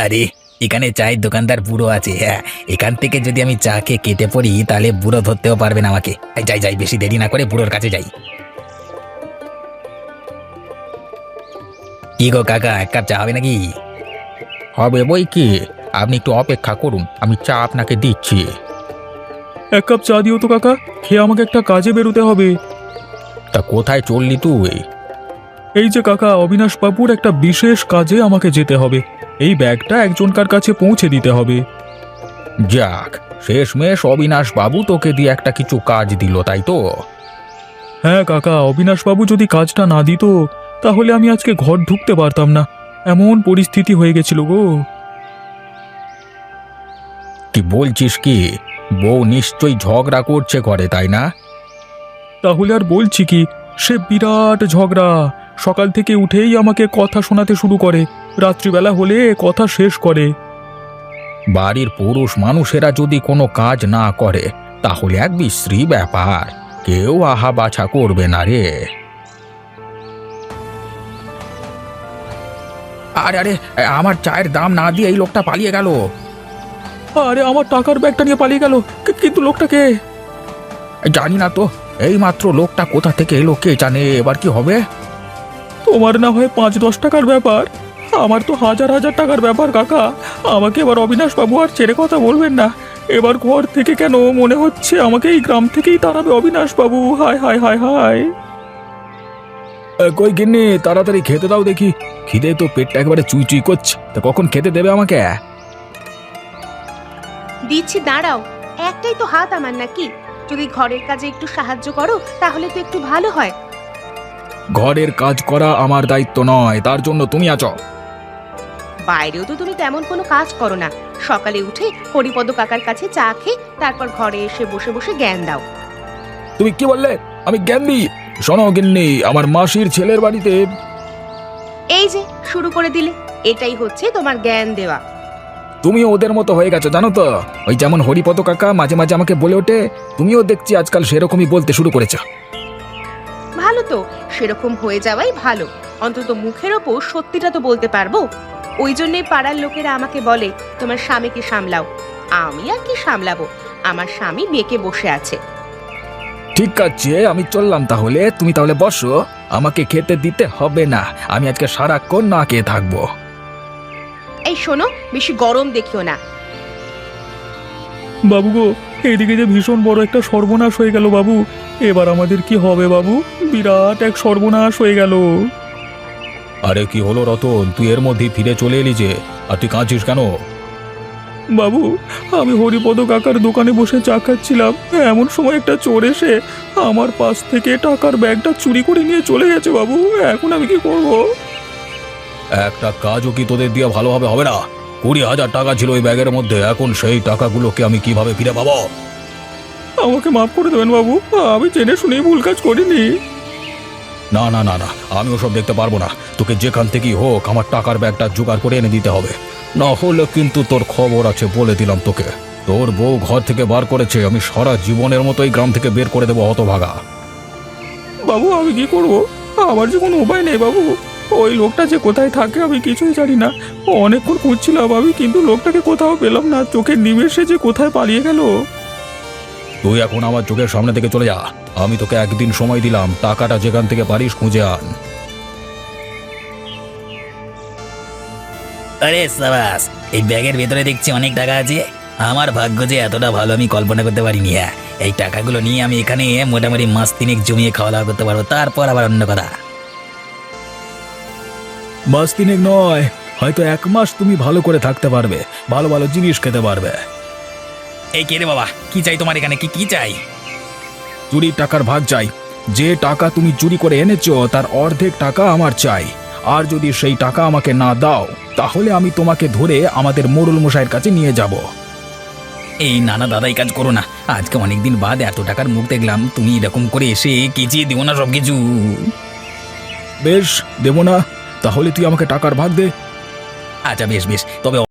আরে, এখানে চায়ের দোকানদার বুড়ো আছে। হ্যাঁ, এখান থেকে যদি আমি চা খেয়ে কেটে পড়ি তাহলে বুড়ো ধরতেও পারবে না আমাকে। যাই যাই, বেশি দেরি না করে বুড়োর কাছে যাই। কি গো কাকা, এক কাপ চা হবে নাকি? হবে বই কি? আপনি একটু অপেক্ষা করুন, আমি চা আপনাকে দিচ্ছি। এক কাপ চা দিও তো কাকা, খেয়ে আমাকে একটা কাজে বেরোতে হবে। তা কোথায় চললি তুই? এই যে কাকা, অবিনাশ বাবুর একটা বিশেষ কাজে আমাকে যেতে হবে। এই ব্যাগটা একজনকার কাছে পৌঁছে দিতে হবে। যাক, শেষমেশ অবিনাশ বাবু তোকে দিয়ে একটা কিছু কাজ দিল, তাই তো? হ্যাঁ কাকা, অবিনাশ বাবু যদি কাজটা না দিত তাহলে আমি আজকে ঘর ঢুকতে পারতাম না। এমন পরিস্থিতি হয়ে গেছিল গো। কি বলছিস কি? বউ নিশ্চয়ই ঝগড়া করছে ঘরে, তাই না? তাহলে আর বলছি কি, সে বিরাট ঝগড়া। সকাল থেকে উঠেই আমাকে কথা শোনাতে শুরু করে, রাত্রিবেলা হলে কথা শেষ করে। বাড়ির পুরুষ মানুষেরা যদি কোনো কাজ না করে তাহলে এক বিশ্রী ব্যাপার। কেউ আহা বাছা করবে না রে। আরে আরে, আমার চায়ের দাম না দিয়ে এই লোকটা পালিয়ে গেল। আরে, আমার টাকার ব্যাগটা নিয়ে পালিয়ে গেল। কিন্তু লোকটাকে জানি না তো, এই মাত্র লোকটা কোথা থেকে এলো কে জানে। এবার কি হবে? তোমার না হয় 5-10 টাকার ব্যাপার, আমার তো হাজার হাজার টাকার ব্যাপার কাকা। আমাকে এবার অবিনাশ বাবু আর ছেড়ে কথা বলবেন না। এবার ঘর থেকে কেন মনে হচ্ছে আমাকে এই গ্রাম থেকেই তাড়াবে অবিনাশ বাবু। হায় হায় হায় হায়। কই গিন্নি, তাড়াতাড়ি খেতে দাও দেখি। খিদে তো পেটটা একেবারে চুই চুই করছে। তা কখন খেতে দেবে আমাকে? দিচ্ছি, দাঁড়াও। একটাই তো হাত আমার নাকি? যদি ঘরের কাজে একটু সাহায্য করো তাহলে তো একটু ভালো হয়। ঘরের কাজ করা আমার দায়িত্ব নয়, তার জন্য তুমি আছো। বাইরেও তো তুমি তেমন কোনো কাজ করো না। সকালে উঠে হরিপদ কাকার কাছে চা খেয়ে তারপর ঘরে এসে বসে বসে জ্ঞান দাও। তুমি কি বললে? আমি জ্ঞান দিই? শোনো গিন্নি, আমার মাসির ছেলের বাড়িতে। এই যে শুরু করে দিলে, এটাই হচ্ছে তোমার জ্ঞান দেওয়া। তুমিও ওদের মতো হয়ে গেছো জানো তো। ওই যেমন হরিপদ কাকা মাঝে মাঝে আমাকে বলে ওঠে, তুমিও দেখছি আজকাল সেরকমই বলতে শুরু করেছো। ভালো তো, সেরকম হয়ে যাওয়াই ভালো। অন্তত মুখের ওপর সত্যিটা তো বলতে পারবো। ওই জন্যই পাড়ার লোকেরা আমাকে বলে তোমার স্বামীকে সামলাও। আমি আর কি সামলাবো, আমার স্বামী বেঁকে বসে আছে। ঠিক আছে, আমি চললাম তাহলে। তুমি তাহলে বসো, আমাকে খেতে দিতে হবে না। আমি আজকে সারাক্ষণ না খেয়ে থাকবো। এই শোনো, বেশি গরম দেখিও না। বাবু গো, এইদিকে যে ভীষণ বড় একটা সর্বনাশ হয়ে গেল বাবু। এবার আমাদের কি হবে বাবু? বিরাট এক সর্বনাশ হয়ে গেল। আরে কি হলো রতন, তুই এর মধ্যেই ফিরে চলে এলি যে? আর তুই কাঁদছিস কেন? বাবু, আমি হরিপদ কাকার দোকানে বসে চা খাচ্ছিলাম, এমন সময় একটা চোর এসে আমার পাশ থেকে টাকার ব্যাগটা চুরি করে নিয়ে চলে গেছে বাবু। এখন আমি কি করব? একটা কাজও কি তোদের দিয়ে ভালোভাবে হবে না? 20,000 টাকা ছিল ওই ব্যাগের মধ্যে। এখন সেই টাকাগুলোকে আমি কিভাবে ফিরে পাবো? আমাকে মাফ করে দেবেন বাবু, আমি জেনে শুনেই ভুল কাজ করিনি। না না না না, আমি ওসব দেখতে পারবো না। তোকে যেখান থেকেই হোক আমার টাকার ব্যাগটা জোগাড় করে এনে দিতে হবে। না হলে কিন্তু তোর খবর আছে, বলে দিলাম তোকে। তোর বউ ঘর থেকে বার করেছে, আমি সারা জীবনের মতো এই গ্রাম থেকে বের করে দেবো হতভাগা। বাবু, আমি কি করব? আমার যে কোনো উপায় নেই বাবু। ওই লোকটা যে কোথায় থাকে আমি কিছুই জানি না। অনেকক্ষণ খুঁজছিলাম আমি, কিন্তু লোকটাকে কোথাও পেলাম না। চোখের নিমেষে যে কোথায় পালিয়ে গেল। তুই এখন আমার চোখের সামনে থেকে চলে যা। আমি তোকে একদিন সময় দিলাম, টাকাটা যেখান থেকে পারিস খুঁজে আন। আরে সাবাস, এই ব্যাগের ভেতরে দেখছি অনেক টাকা আছে। আমার ভাগ্য যে এতটা ভালো আমি কল্পনা করতে পারিনি। হ্যাঁ, এই টাকাগুলো নিয়ে আমি এখানে মোটামুটি মাস 3 জমিয়ে খাওয়া দাওয়া করতে পারবো, তারপর আবার অন্য কথা। মাস 3 নয়, হয়তো 1 মাস তুমি ভালো করে থাকতে পারবে, ভালো ভালো জিনিস খেতে পারবে। এই কে রে বাবা, কি চাই তোমার এখানে? কি কি চাই? চুরির টাকার ভাগ চাই। যে টাকা তুমি চুরি করে এনেছো তার অর্ধেক টাকা আমার চাই। আর যদি সেই টাকা আমাকে না দাও তাহলে আমি তোমাকে ধরে আমাদের মোড়ল মশাইয়ের কাছে নিয়ে যাব। এই নানা দাদা, এই কাজ করো না। আজকে অনেকদিন বাদ এত টাকার মুখ দেখলাম, তুমি এরকম করে এসে কেচিয়ে দিও না সবকিছু। বেশ, দেব না। তাহলে তুই আমাকে টাকার ভাগ দে। আচ্ছা বেশ বেশ, তবে